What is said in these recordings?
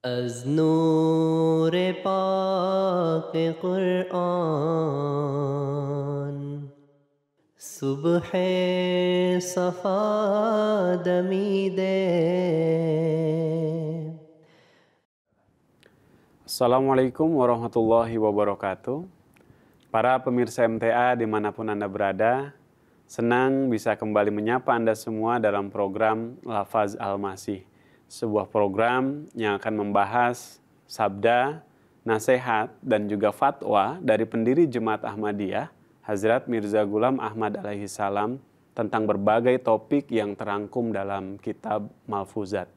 از نور پاک قرآن صبح صفا دمیده. Assalamualaikum warahmatullahi wabarakatuh. Para pemirsa MTA dimanapun Anda berada, senang bisa kembali menyapa Anda semua dalam program Lafaz Al-Masih. Sebuah program yang akan membahas sabda, nasihat, dan juga fatwa dari pendiri Jemaat Ahmadiyah, Hazrat Mirza Ghulam Ahmad alaihi salam, tentang berbagai topik yang terangkum dalam kitab Malfuzat.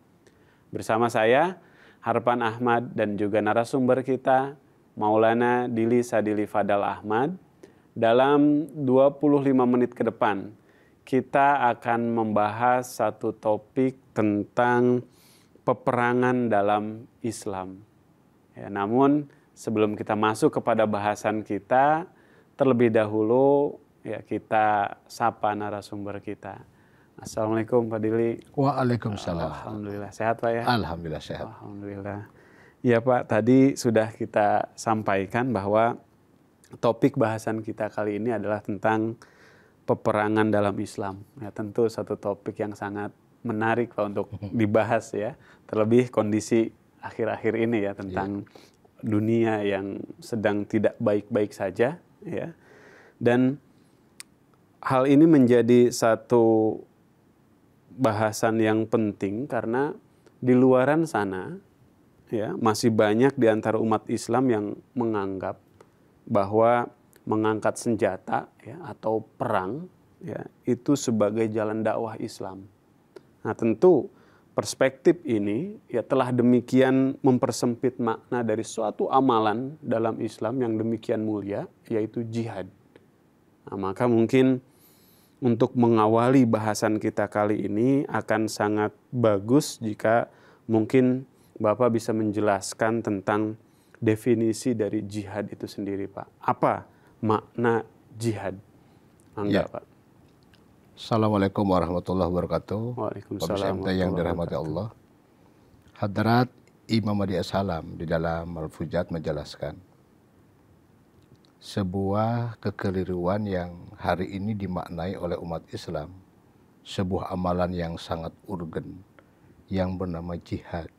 Bersama saya, Harpan Ahmad, dan juga narasumber kita, Maulana Dili Sadili Fadal Ahmad. Dalam 25 menit ke depan, kita akan membahas satu topik tentang peperangan dalam Islam. Ya, namun sebelum kita masuk kepada bahasan kita, terlebih dahulu ya kita sapa narasumber kita. Assalamualaikum Pak Dili. Waalaikumsalam. Alhamdulillah sehat Pak ya. Alhamdulillah sehat. Alhamdulillah. Ya Pak, tadi sudah kita sampaikan bahwa topik bahasan kita kali ini adalah tentang peperangan dalam Islam. Ya, tentu satu topik yang sangat menarik Pak untuk dibahas ya. Terlebih kondisi akhir-akhir ini ya tentang dunia yang sedang tidak baik-baik saja ya. Dan hal ini menjadi satu bahasan yang penting karena di luaran sana ya masih banyak di antara umat Islam yang menganggap bahwa mengangkat senjata ya atau perang ya itu sebagai jalan dakwah Islam. Nah, tentu perspektif ini ya telah demikian mempersempit makna dari suatu amalan dalam Islam yang demikian mulia, yaitu jihad. Nah, maka mungkin untuk mengawali bahasan kita kali ini akan sangat bagus jika mungkin Bapak bisa menjelaskan tentang definisi dari jihad itu sendiri, Pak. Apa makna jihad? Angga, Pak. Assalamualaikum warahmatullahi wabarakatuh. Waalaikumsalam Pemirsa yang dirahmati Allah. Hadrat Imam Mahdi As-Salam di dalam Al-Fujat menjelaskan sebuah kekeliruan yang hari ini dimaknai oleh umat Islam, sebuah amalan yang sangat urgen yang bernama jihad.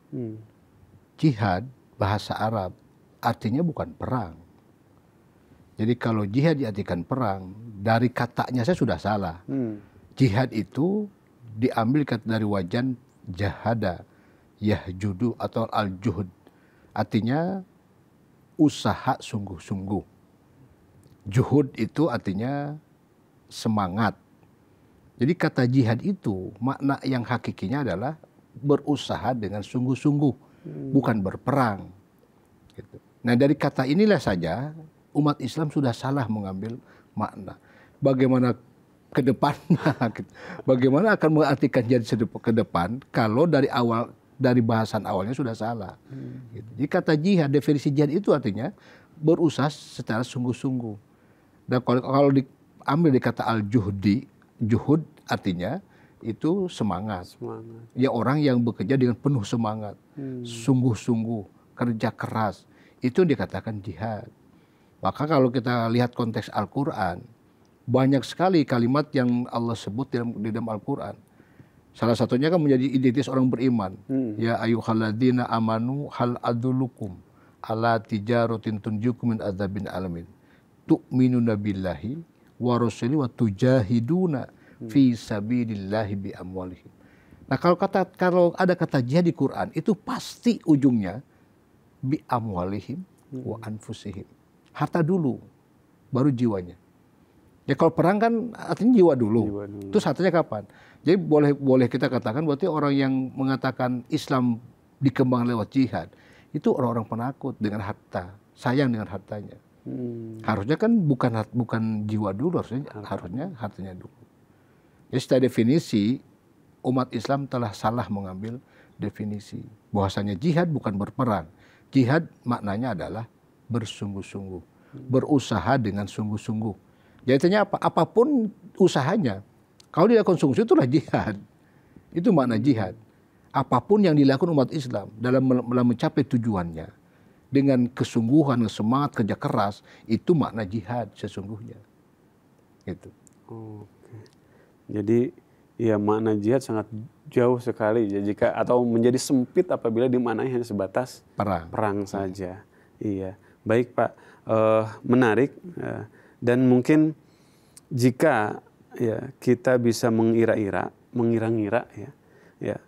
Jihad bahasa Arab artinya bukan perang. Jadi kalau jihad diartikan perang, dari katanya saya sudah salah. Jihad itu diambil dari wajan jahada, yahjudu atau al-juhud. Artinya usaha sungguh-sungguh. Juhud itu artinya semangat. Jadi kata jihad itu makna yang hakikinya adalah berusaha dengan sungguh-sungguh, bukan berperang. Gitu. Nah dari kata inilah saja umat Islam sudah salah mengambil makna. Bagaimana ke depan, bagaimana akan mengartikan jihad ke depan kalau dari awal, dari bahasan awalnya sudah salah. Gitu. Jadi kata jihad, definisi jihad itu artinya berusaha secara sungguh-sungguh. Dan kalau diambil di kata al-juhdi, juhud artinya itu semangat. Ya orang yang bekerja dengan penuh semangat, sungguh-sungguh, kerja keras, itu dikatakan jihad. Maka kalau kita lihat konteks Al-Quran, banyak sekali kalimat yang Allah sebut di dalam Al-Quran. Salah satunya kan menjadi identitas orang beriman. Ya ayyuhalladzina amanu hal adulukum ala tijaratin tunjukum min adzabin alamin. Tu'minuna billahi wa rasuli wa tujahiduna fi sabilillahi bi amwalihim. Nah kalau ada kata jihad di Quran, itu pasti ujungnya bi amwalihim wa anfusihim. Harta dulu, baru jiwanya. Ya kalau perang kan artinya jiwa dulu. Terus hartanya kapan? Jadi boleh kita katakan berarti orang yang mengatakan Islam dikembangkan lewat jihad itu orang-orang penakut dengan harta, sayang dengan hartanya. Harusnya kan bukan jiwa dulu, harusnya hartanya dulu. Jadi setelah definisi umat Islam telah salah mengambil definisi bahwasanya jihad bukan berperang. Jihad maknanya adalah bersungguh-sungguh, berusaha dengan sungguh-sungguh. Jadi artinya apa? Apapun usahanya, kalau dia konsumsi itulah jihad. Itu makna jihad. Apapun yang dilakukan umat Islam dalam mencapai tujuannya dengan kesungguhan, semangat, kerja keras, itu makna jihad sesungguhnya. Gitu. Oke. Jadi ya makna jihad sangat jauh sekali ya, jika atau menjadi sempit apabila dimaknai hanya sebatas perang saja. Iya, baik Pak, menarik dan mungkin jika ya kita bisa mengira-ngira ya,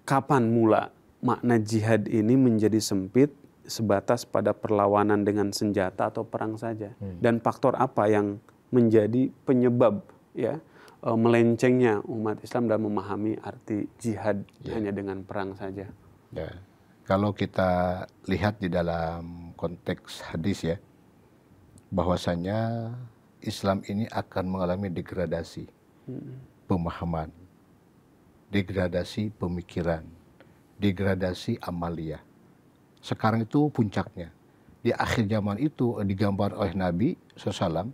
kapan mula makna jihad ini menjadi sempit sebatas pada perlawanan dengan senjata atau perang saja, dan faktor apa yang menjadi penyebab ya melencengnya umat Islam dalam memahami arti jihad hanya dengan perang saja. Ya. Kalau kita lihat di dalam konteks hadis ya, bahwasanya Islam ini akan mengalami degradasi pemahaman, degradasi pemikiran, degradasi amalia. Sekarang itu puncaknya. Di akhir zaman itu digambar oleh Nabi SAW,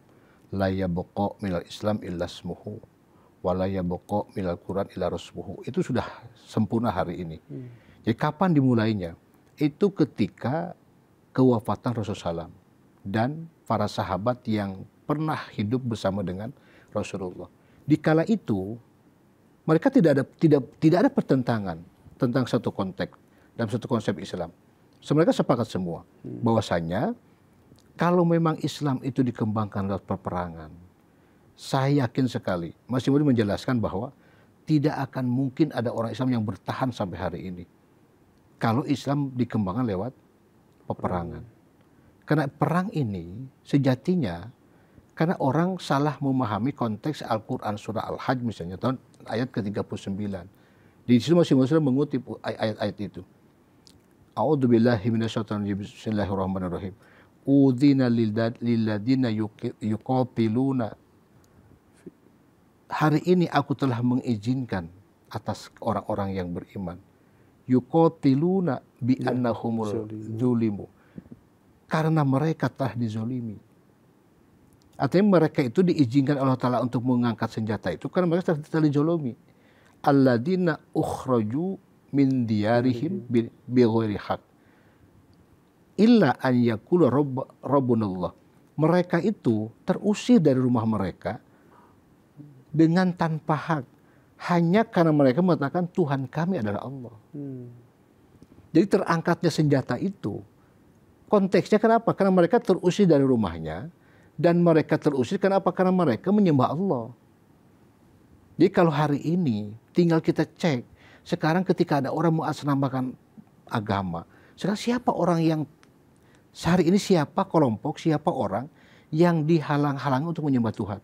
la yabqa minal Islam illa ismuhu wala yabqa minal Quran illa rasmuhu. Itu sudah sempurna hari ini. Jadi kapan dimulainya? Itu ketika kewafatan Rasulullah SAW dan para sahabat yang pernah hidup bersama dengan Rasulullah. Di kala itu mereka tidak ada pertentangan tentang satu konteks dalam satu konsep Islam. Mereka sepakat semua bahwasanya kalau memang Islam itu dikembangkan lewat peperangan, saya yakin sekali Mas Yimudi menjelaskan bahwa tidak akan mungkin ada orang Islam yang bertahan sampai hari ini kalau Islam dikembangkan lewat peperangan. Karena perang ini sejatinya karena orang salah memahami konteks Al-Quran surah Al-Hajj misalnya tahun ayat ke-39. Di situ Mas Yimudi mengutip ayat-ayat itu. A'udzubillahi minasyaitonir rajim. Bismillahirrahmanirrahim. Udzina lilladzina yuqatiluna. Hari ini aku telah mengizinkan atas orang-orang yang beriman. Yuqatiluna bi annahumul zulimu. Karena mereka telah dizolimi. Artinya mereka itu diizinkan Allah Ta'ala untuk mengangkat senjata itu karena mereka telah dizolimi. Alladzina ukhraju min diyarihim bighairi haq illa an yaqulu rabbunallah. Mereka itu terusir dari rumah mereka dengan tanpa hak hanya karena mereka mengatakan Tuhan kami adalah Allah. Jadi terangkatnya senjata itu konteksnya kenapa? Karena mereka terusir dari rumahnya dan mereka terusir kenapa? Karena mereka menyembah Allah. Jadi kalau hari ini tinggal kita cek sekarang ketika ada orang mengatasnamakan agama, sekarang siapa orang yang sehari ini siapa kelompok, siapa orang yang dihalang-halangi untuk menyembah Tuhan?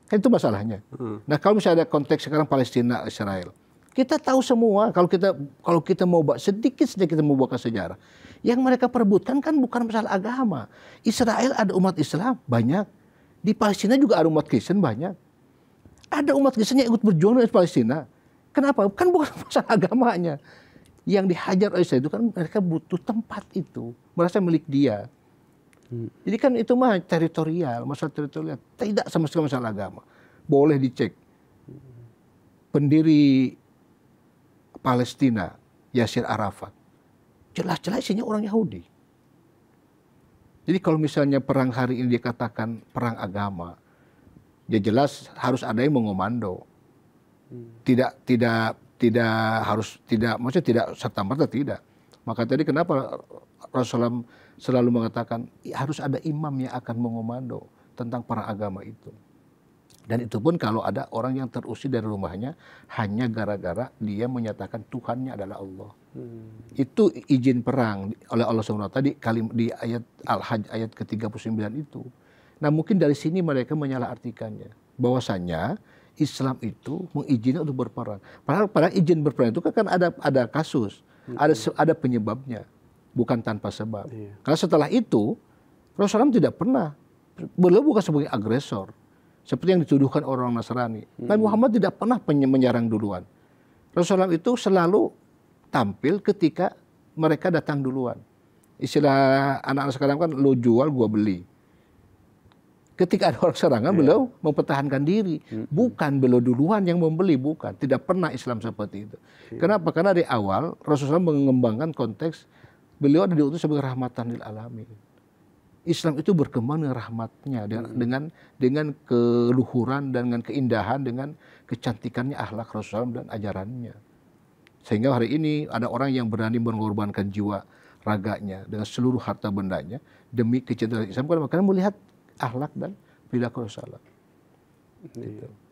Kan itu masalahnya. Nah kalau misalnya ada konteks sekarang Palestina, Israel, kita tahu semua kalau kita mau sedikit kita mau bawa ke sejarah, yang mereka perebutkan kan bukan masalah agama. Israel ada umat Islam banyak, di Palestina juga ada umat Kristen banyak. Ada umat Kristen yang ikut berjuang di Palestina. Kenapa? Kan bukan masalah agamanya. Yang dihajar oleh Israel itu kan mereka butuh tempat itu. Merasa milik dia. Jadi kan itu mah teritorial, masalah teritorial. Tidak sama sekali masalah agama. Boleh dicek. Pendiri Palestina, Yasir Arafat. Jelas-jelas isinya orang Yahudi. Jadi kalau misalnya perang hari ini dikatakan perang agama, ya jelas harus ada yang mengomando. Maksudnya tidak serta-merta tidak. Maka tadi kenapa Rasulullah selalu mengatakan harus ada imam yang akan mengomando tentang perang agama itu. Dan itu pun kalau ada orang yang terusir dari rumahnya hanya gara-gara dia menyatakan Tuhannya adalah Allah. Itu izin perang oleh Allah SWT tadi di ayat Al-Hajj ayat ke-39 itu. Nah mungkin dari sini mereka menyalahartikannya bahwasanya Islam itu mengizinkan untuk berperang. Padahal izin berperang itu kan ada kasus, ada penyebabnya, bukan tanpa sebab. Karena setelah itu Rasulullah tidak pernah, beliau bukan sebagai agresor seperti yang dituduhkan orang Nasrani. Nabi Muhammad tidak pernah menyerang duluan. Rasulullah itu selalu tampil ketika mereka datang duluan. Istilah anak-anak sekarang kan lo jual gua beli. Ketika ada orang serangan, beliau mempertahankan diri. Bukan beliau duluan yang membeli, bukan. Tidak pernah Islam seperti itu. Kenapa? Karena dari awal Rasulullah mengembangkan konteks beliau ada diutus sebagai rahmatan lil alamin. Islam itu berkembang dengan rahmatnya, dengan keluhuran, dengan keindahan, dengan kecantikannya akhlak Rasulullah dan ajarannya. Sehingga hari ini ada orang yang berani mengorbankan jiwa raganya dengan seluruh harta bendanya demi kecintaan Islam karena melihat akhlak dan perilaku Rasulullah.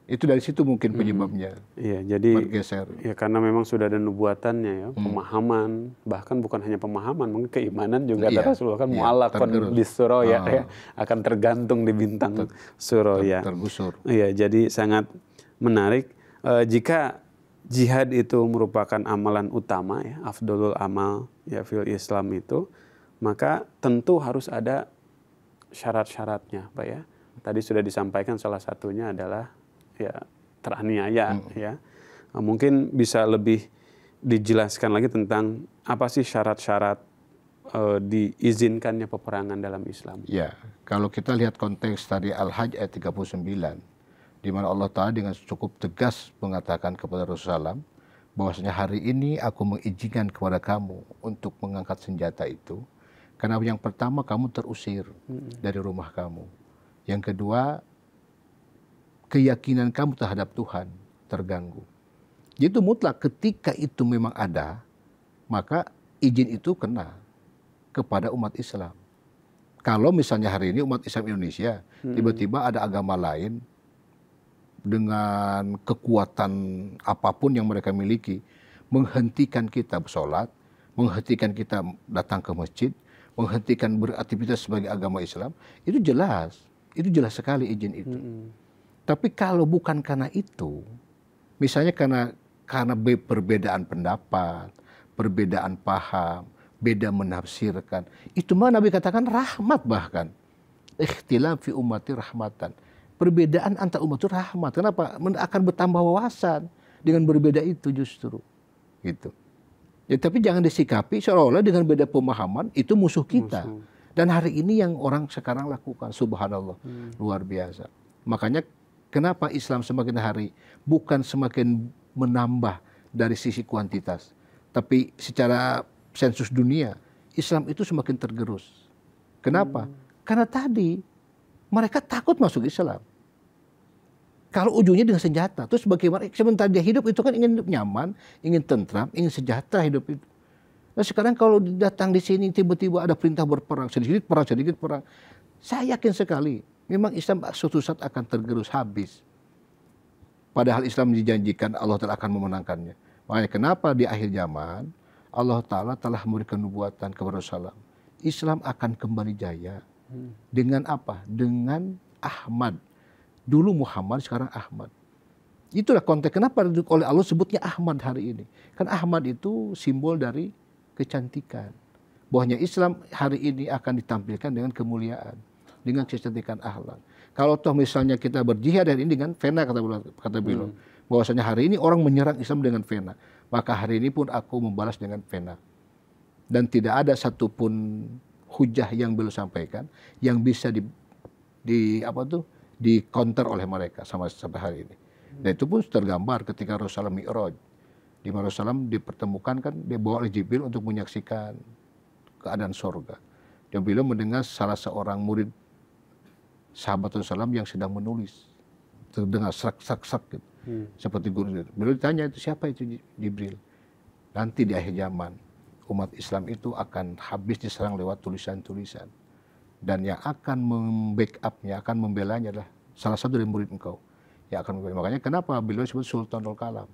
Itu dari situ mungkin penyebabnya. Iya, jadi bergeser. Ya karena memang sudah ada nubuatannya ya, pemahaman, bahkan bukan hanya pemahaman, mungkin keimanan juga ada Rasulullah kan mu'allaqun bis suraya ya, akan tergantung di bintang suraya. Tergusur. Iya, jadi sangat menarik jika jihad itu merupakan amalan utama ya, afdolul amal ya fil Islam itu, maka tentu harus ada syarat-syaratnya, Pak ya. Tadi sudah disampaikan salah satunya adalah ya teraniaya ya. Mungkin bisa lebih dijelaskan lagi tentang apa sih syarat-syarat diizinkannya peperangan dalam Islam. Ya, kalau kita lihat konteks tadi Al-Hajj ayat 39, di mana Allah Ta'ala dengan cukup tegas mengatakan kepada Rasulullah bahwasanya hari ini aku mengizinkan kepada kamu untuk mengangkat senjata itu. Karena yang pertama kamu terusir dari rumah kamu. Yang kedua, keyakinan kamu terhadap Tuhan terganggu. Jadi mutlak ketika itu memang ada, maka izin itu kena kepada umat Islam. Kalau misalnya hari ini umat Islam Indonesia, tiba-tiba ada agama lain dengan kekuatan apapun yang mereka miliki, menghentikan kita bersolat, menghentikan kita datang ke masjid, menghentikan beraktivitas sebagai agama Islam, itu jelas sekali izin itu. Tapi kalau bukan karena itu, misalnya karena perbedaan pendapat, perbedaan paham, beda menafsirkan, itu mah Nabi katakan rahmat bahkan. Ikhtilaf fi ummati rahmatan. Perbedaan antar umat itu rahmat. Kenapa? Akan bertambah wawasan dengan berbeda itu justru. Gitu. Ya, tapi jangan disikapi seolah-olah dengan beda pemahaman itu musuh kita. Dan hari ini yang orang sekarang lakukan, subhanallah, luar biasa. Makanya kenapa Islam semakin hari bukan semakin menambah dari sisi kuantitas, tapi secara sensus dunia, Islam itu semakin tergerus. Kenapa? Karena tadi mereka takut masuk Islam. Kalau ujungnya dengan senjata, terus bagaimana? Sementara dia hidup itu kan ingin hidup nyaman, ingin tentram, ingin sejahtera hidup itu. Nah sekarang kalau datang di sini tiba-tiba ada perintah berperang, sedikit perang. Saya yakin sekali, memang Islam suatu saat akan tergerus habis. Padahal Islam dijanjikan Allah Ta'ala akan memenangkannya. Makanya kenapa di akhir zaman Allah Ta'ala telah memberikan nubuatan kepada Rasulullah. Islam akan kembali jaya. Dengan apa? Dengan Ahmad. Dulu Muhammad, sekarang Ahmad. Itulah konteks kenapa oleh Allah sebutnya Ahmad hari ini. Kan Ahmad itu simbol dari kecantikan. Bahwasanya Islam hari ini akan ditampilkan dengan kemuliaan, dengan kecantikan akhlak. Kalau toh misalnya kita berjihad hari ini dengan fena, kata beliau, bahwasanya hari ini orang menyerang Islam dengan fena, maka hari ini pun aku membalas dengan fena. Dan tidak ada satupun hujah yang beliau sampaikan yang bisa di counter oleh mereka sampai hari ini. Dan itu pun tergambar ketika Rasulullah Mi'raj. Di mana Rasulullah dipertemukan kan, dia bawa oleh Jibril untuk menyaksikan keadaan surga. Dan beliau mendengar salah seorang murid sahabat Rasulullah yang sedang menulis. Terdengar serak-serak gitu. Seperti guru. Beliau ditanya, itu siapa itu Jibril? Nanti di akhir zaman, umat Islam itu akan habis diserang lewat tulisan-tulisan. Dan yang akan membackupnya, akan membelanya adalah salah satu dari murid engkau. Yang akan membela. Makanya kenapa beliau disebut Sultanul Kalam.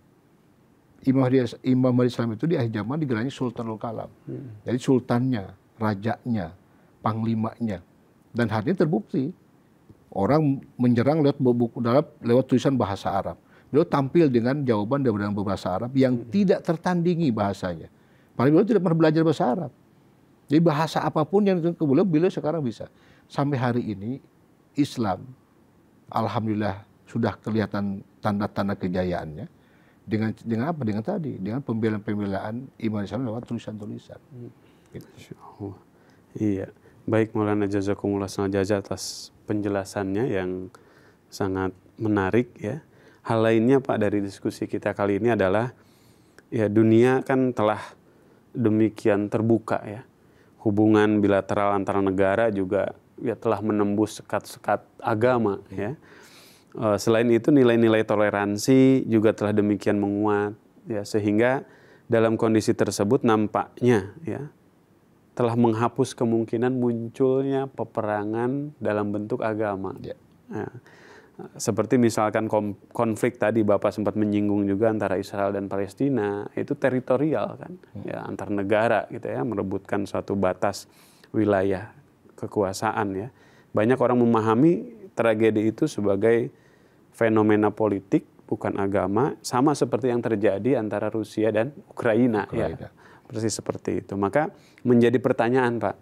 Imam Islam itu di akhir zaman digelarnya Sultanul Kalam. Jadi sultannya, rajanya, panglimanya. Dan hari ini terbukti. Orang menyerang lewat tulisan bahasa Arab. Beliau tampil dengan jawaban dalam bahasa Arab yang tidak tertandingi bahasanya. Padahal beliau tidak pernah belajar bahasa Arab. Jadi bahasa apapun yang beliau sekarang bisa. Sampai hari ini Islam, alhamdulillah sudah kelihatan tanda-tanda kejayaannya. Dengan apa? Dengan tadi, dengan pembelaan-pembelaan iman Islam lewat tulisan-tulisan. Gitu. Iya. Baik Maulana, jazakumullah khairan atas penjelasannya yang sangat menarik ya. Hal lainnya Pak dari diskusi kita kali ini adalah ya dunia kan telah demikian terbuka ya. Hubungan bilateral antara negara juga ya telah menembus sekat-sekat agama ya. Selain itu nilai-nilai toleransi juga telah demikian menguat ya, sehingga dalam kondisi tersebut nampaknya ya telah menghapus kemungkinan munculnya peperangan dalam bentuk agama. Ya. Ya. Seperti misalkan konflik tadi Bapak sempat menyinggung juga antara Israel dan Palestina, itu teritorial kan, ya antar negara gitu ya, merebutkan suatu batas wilayah kekuasaan ya. Banyak orang memahami tragedi itu sebagai fenomena politik bukan agama, sama seperti yang terjadi antara Rusia dan Ukraina. Ya. Persis seperti itu. Maka menjadi pertanyaan Pak,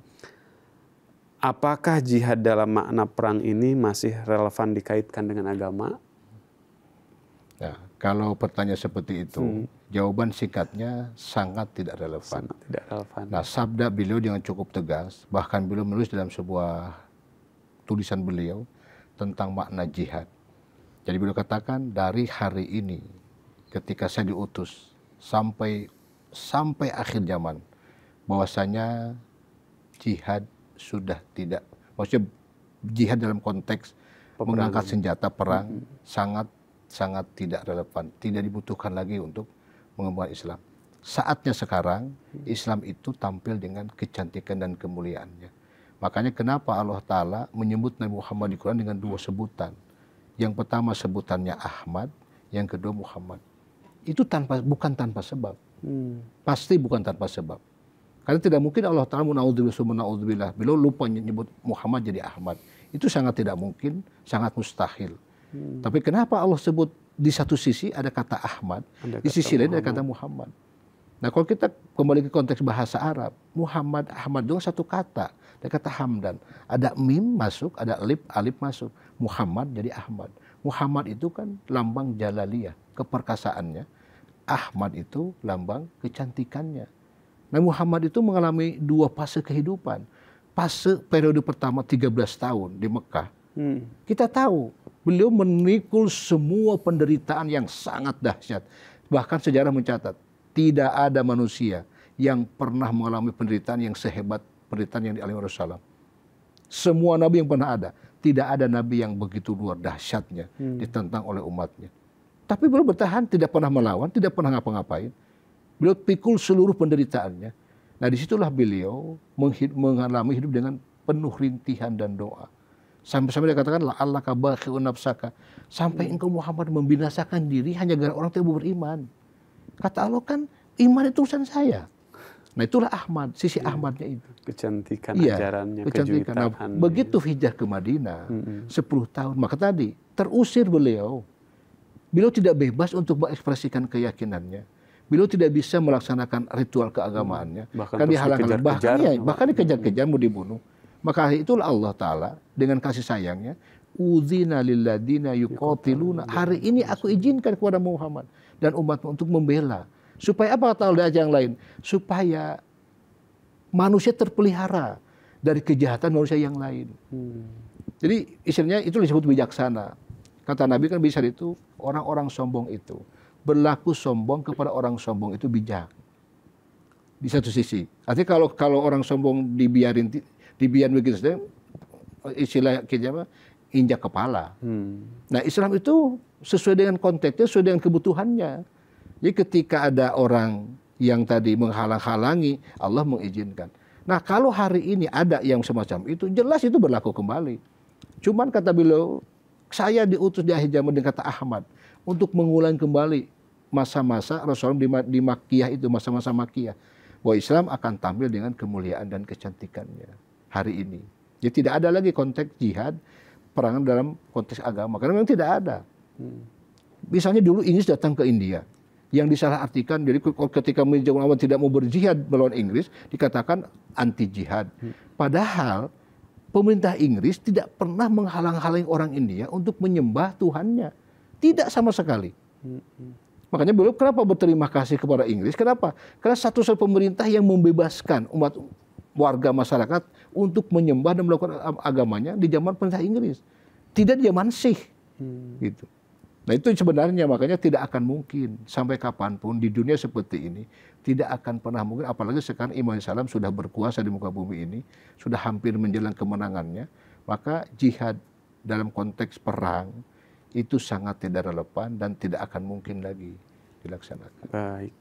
apakah jihad dalam makna perang ini masih relevan dikaitkan dengan agama? Nah, kalau pertanyaan seperti itu, jawaban singkatnya sangat tidak relevan. Sangat tidak relevan. Nah, sabda beliau dengan cukup tegas, bahkan beliau menulis dalam sebuah tulisan beliau tentang makna jihad. Jadi beliau katakan, dari hari ini ketika saya diutus sampai akhir zaman, bahwasanya jihad sudah tidak, maksudnya jihad dalam konteks mengangkat senjata perang sangat tidak relevan, tidak dibutuhkan lagi untuk mengembangkan Islam. Saatnya sekarang Islam itu tampil dengan kecantikan dan kemuliaannya. Makanya kenapa Allah Ta'ala menyebut Nabi Muhammad di Quran dengan dua sebutan. Yang pertama sebutannya Ahmad, yang kedua Muhammad. Itu bukan tanpa sebab. Pasti bukan tanpa sebab. Karena tidak mungkin Allah Ta'ala menaudzubillah, beliau lupa menyebut Muhammad jadi Ahmad. Itu sangat tidak mungkin, sangat mustahil. Tapi kenapa Allah sebut di satu sisi ada kata Ahmad, di sisi lain ada kata Muhammad. Nah kalau kita kembali ke konteks bahasa Arab, Muhammad, Ahmad doang satu kata. Ada kata Hamdan. Ada mim masuk, ada alif masuk. Muhammad jadi Ahmad. Muhammad itu kan lambang jalaliyah, keperkasaannya. Ahmad itu lambang kecantikannya. Nah Muhammad itu mengalami dua fase kehidupan. Fase periode pertama 13 tahun di Mekah. Kita tahu beliau menikul semua penderitaan yang sangat dahsyat. Bahkan sejarah mencatat tidak ada manusia yang pernah mengalami penderitaan yang sehebat penderitaan yang dialami Rasulullah. Semua nabi yang pernah ada, tidak ada nabi yang begitu luar dahsyatnya ditentang oleh umatnya. Tapi beliau bertahan, tidak pernah melawan, tidak pernah ngapa-ngapain. Beliau pikul seluruh penderitaannya. Nah disitulah beliau mengalami hidup dengan penuh rintihan dan doa. Sampai-sampai dia katakan, la'allaka bakhi'un nafsaka. Sampai engkau Muhammad membinasakan diri hanya gara orang tidak beriman. Kata Allah kan, iman itu urusan saya. Nah itulah Ahmad, sisi Ahmadnya itu. Kecantikan ajarannya, kecantikan. Nah, begitu hijrah ke Madinah, 10 tahun. Maka tadi, terusir beliau. Beliau tidak bebas untuk mengekspresikan keyakinannya. Beliau tidak bisa melaksanakan ritual keagamaannya. Bahkan bahkan dikejar-kejar, mau dibunuh. Maka itulah Allah Ta'ala dengan kasih sayangnya. Udzina lilladina yuqatiluna. Hari ini aku izinkan kepada Muhammad dan umatmu untuk membela. Supaya apa kata Allah yang lain? Supaya manusia terpelihara dari kejahatan manusia yang lain. Jadi istilahnya itu disebut bijaksana. Kata Nabi kan bisa itu orang-orang sombong itu berlaku sombong kepada orang sombong itu bijak. Di satu sisi. Artinya kalau orang sombong dibiarin begitu saja, istilah kita injak kepala. Nah Islam itu sesuai dengan konteksnya, sesuai dengan kebutuhannya. Jadi ketika ada orang yang tadi menghalang-halangi, Allah mengizinkan. Nah kalau hari ini ada yang semacam itu, jelas itu berlaku kembali. Cuman kata beliau, saya diutus di akhir zaman dengan kata Ahmad untuk mengulang kembali masa-masa Rasulullah di Makkiyah itu, masa-masa Makkiyah. Bahwa Islam akan tampil dengan kemuliaan dan kecantikannya hari ini. Jadi tidak ada lagi konteks jihad, perangan dalam konteks agama. Karena memang tidak ada. Misalnya dulu Inggris datang ke India. Yang disalahartikan, jadi ketika Muhammad tidak mau berjihad melawan Inggris, dikatakan anti jihad. Padahal pemerintah Inggris tidak pernah menghalang-halangi orang India untuk menyembah Tuhannya. Tidak sama sekali. Makanya beliau kenapa berterima kasih kepada Inggris? Kenapa? Karena satu-satunya pemerintah yang membebaskan umat warga masyarakat untuk menyembah dan melakukan agamanya di zaman pemerintah Inggris, tidak di zaman Sikh. Gitu. Nah itu sebenarnya makanya tidak akan mungkin sampai kapanpun di dunia seperti ini, tidak akan pernah mungkin, apalagi sekarang iman Islam sudah berkuasa di muka bumi ini, sudah hampir menjelang kemenangannya, maka jihad dalam konteks perang itu sangat tidak relevan dan tidak akan mungkin lagi dilaksanakan. Baik,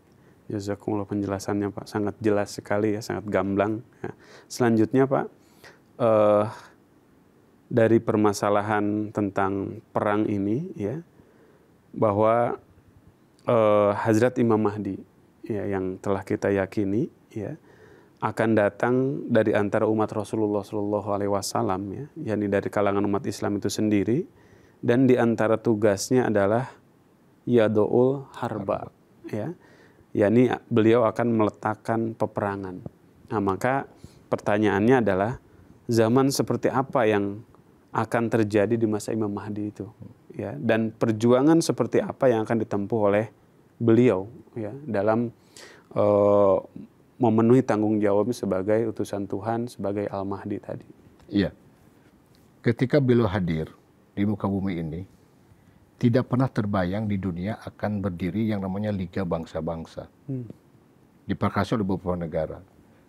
jazakumullah penjelasannya Pak, sangat jelas sekali ya, sangat gamblang. Ya. Selanjutnya Pak, dari permasalahan tentang perang ini ya, bahwa Hazrat Imam Mahdi ya, yang telah kita yakini ya, akan datang dari antara umat Rasulullah SAW ya, yakni dari kalangan umat Islam itu sendiri, dan di antara tugasnya adalah yadoul harba ya, yakni beliau akan meletakkan peperangan. Nah, maka pertanyaannya adalah zaman seperti apa yang akan terjadi di masa Imam Mahdi itu ya, dan perjuangan seperti apa yang akan ditempuh oleh beliau ya dalam memenuhi tanggung jawab sebagai utusan Tuhan, sebagai Al-Mahdi tadi. Iya. Ketika beliau hadir di muka bumi ini, tidak pernah terbayang di dunia akan berdiri yang namanya Liga Bangsa-Bangsa. Diperkarsai oleh beberapa negara,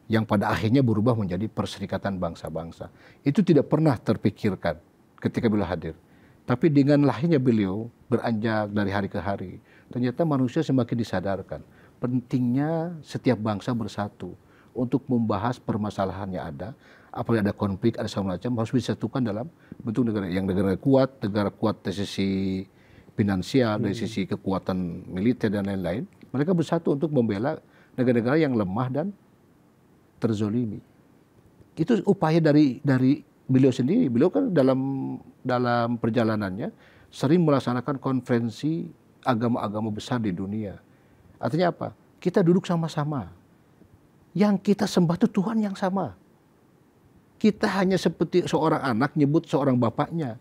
yang pada akhirnya berubah menjadi Perserikatan Bangsa-Bangsa. Itu tidak pernah terpikirkan ketika beliau hadir. Tapi dengan lahirnya beliau beranjak dari hari ke hari, ternyata manusia semakin disadarkan pentingnya setiap bangsa bersatu untuk membahas permasalahan yang ada, apabila ada konflik, ada segala macam, harus disatukan dalam bentuk negara yang negara kuat dari sisi finansial, dari sisi kekuatan militer dan lain-lain. Mereka bersatu untuk membela negara-negara yang lemah dan terzolimi. Itu upaya dari beliau sendiri. Beliau kan dalam perjalanannya sering melaksanakan konferensi agama-agama besar di dunia. Artinya apa? Kita duduk sama-sama. Yang kita sembah itu Tuhan yang sama. Kita hanya seperti seorang anak nyebut seorang bapaknya.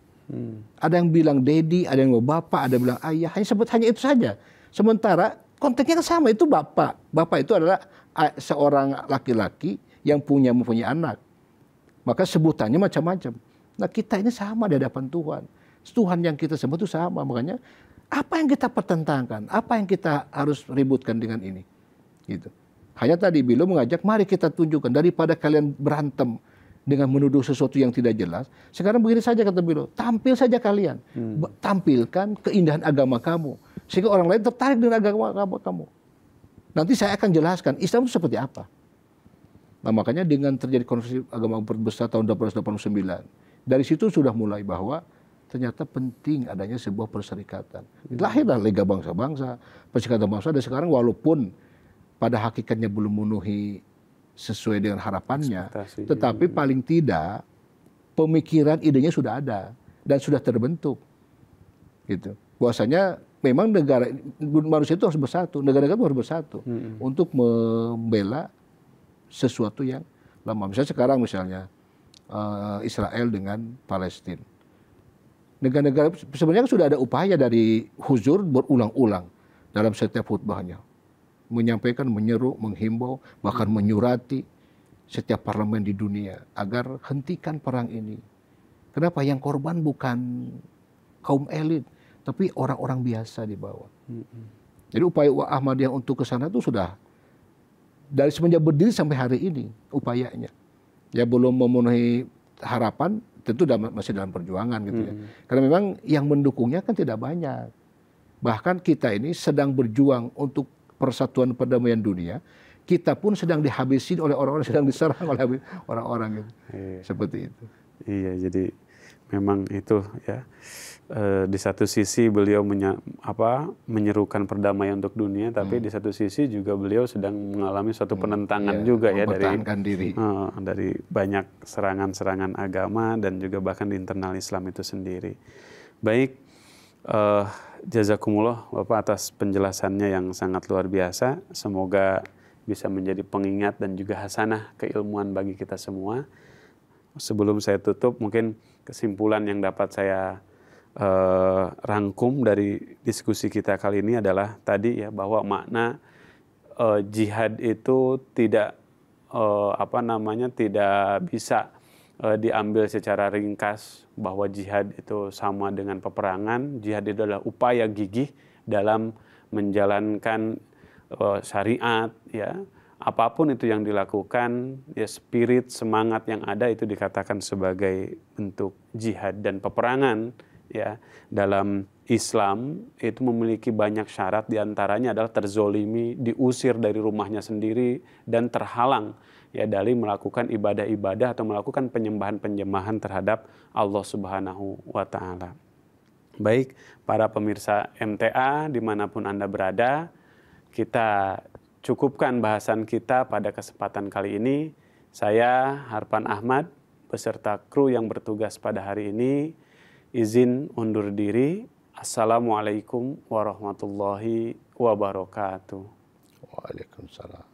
Ada yang bilang daddy, ada yang bilang bapak, ada yang bilang ayah. Hanya itu saja. Sementara konteksnya kan sama, itu bapak. Bapak itu adalah seorang laki-laki yang mempunyai anak. Maka sebutannya macam-macam. Nah kita ini sama di hadapan Tuhan. Tuhan yang kita sembah itu sama. Makanya apa yang kita pertentangkan? Apa yang kita harus ributkan dengan ini? Gitu. Hanya tadi beliau mengajak, mari kita tunjukkan, daripada kalian berantem dengan menuduh sesuatu yang tidak jelas. Sekarang begini saja kata beliau, tampil saja kalian. Tampilkan keindahan agama kamu. Sehingga orang lain tertarik dengan agama kamu. Nanti saya akan jelaskan Islam itu seperti apa. Nah makanya dengan terjadi konferensi agama besar tahun 1889, dari situ sudah mulai bahwa ternyata penting adanya sebuah perserikatan. Lahirlah Liga Bangsa-Bangsa, Perserikatan Bangsa, dan sekarang walaupun pada hakikatnya belum memenuhi sesuai dengan harapannya, tetapi paling tidak pemikiran idenya sudah ada dan sudah terbentuk. Gitu. Bahwasanya memang manusia itu harus bersatu, negara-negara harus bersatu untuk membela sesuatu yang lama. Misalnya sekarang Israel dengan Palestina. Negara-negara sebenarnya sudah ada upaya dari Huzur berulang-ulang dalam setiap khutbahnya. Menyampaikan, menyeru, menghimbau, bahkan menyurati setiap parlemen di dunia agar hentikan perang ini. Kenapa? Yang korban bukan kaum elit, tapi orang-orang biasa di bawah. Jadi upaya Ahmadiyah untuk ke sana itu sudah dari semenjak berdiri sampai hari ini upayanya. Ya belum memenuhi harapan, tentu masih dalam perjuangan gitu ya. Karena memang yang mendukungnya kan tidak banyak. Bahkan kita ini sedang berjuang untuk persatuan perdamaian dunia, kita pun sedang dihabisi oleh orang-orang, sedang diserang oleh orang-orang gitu. Seperti itu. Iya, jadi memang itu ya. Di satu sisi beliau menyerukan perdamaian untuk dunia, tapi di satu sisi juga beliau sedang mengalami suatu penentangan juga ya dari banyak serangan-serangan agama dan juga bahkan di internal Islam itu sendiri. Baik, jazakumullah Bapak atas penjelasannya yang sangat luar biasa. Semoga bisa menjadi pengingat dan juga hasanah keilmuan bagi kita semua. Sebelum saya tutup, mungkin kesimpulan yang dapat saya rangkum dari diskusi kita kali ini adalah tadi ya, bahwa makna jihad itu tidak tidak bisa diambil secara ringkas bahwa jihad itu sama dengan peperangan. Jihad itu adalah upaya gigih dalam menjalankan syariat, ya. Apapun itu yang dilakukan, ya spirit, semangat yang ada itu dikatakan sebagai bentuk jihad. Dan peperangan, ya, dalam Islam itu memiliki banyak syarat, diantaranya adalah terzolimi, diusir dari rumahnya sendiri, dan terhalang, ya, dari melakukan ibadah-ibadah atau melakukan penyembahan-penyembahan terhadap Allah Subhanahu wa Ta'ala. Baik, para pemirsa MTA dimanapun Anda berada, kita cukupkan bahasan kita pada kesempatan kali ini. Saya Harpan Ahmad beserta kru yang bertugas pada hari ini izin undur diri. Assalamualaikum warahmatullahi wabarakatuh. Waalaikumsalam.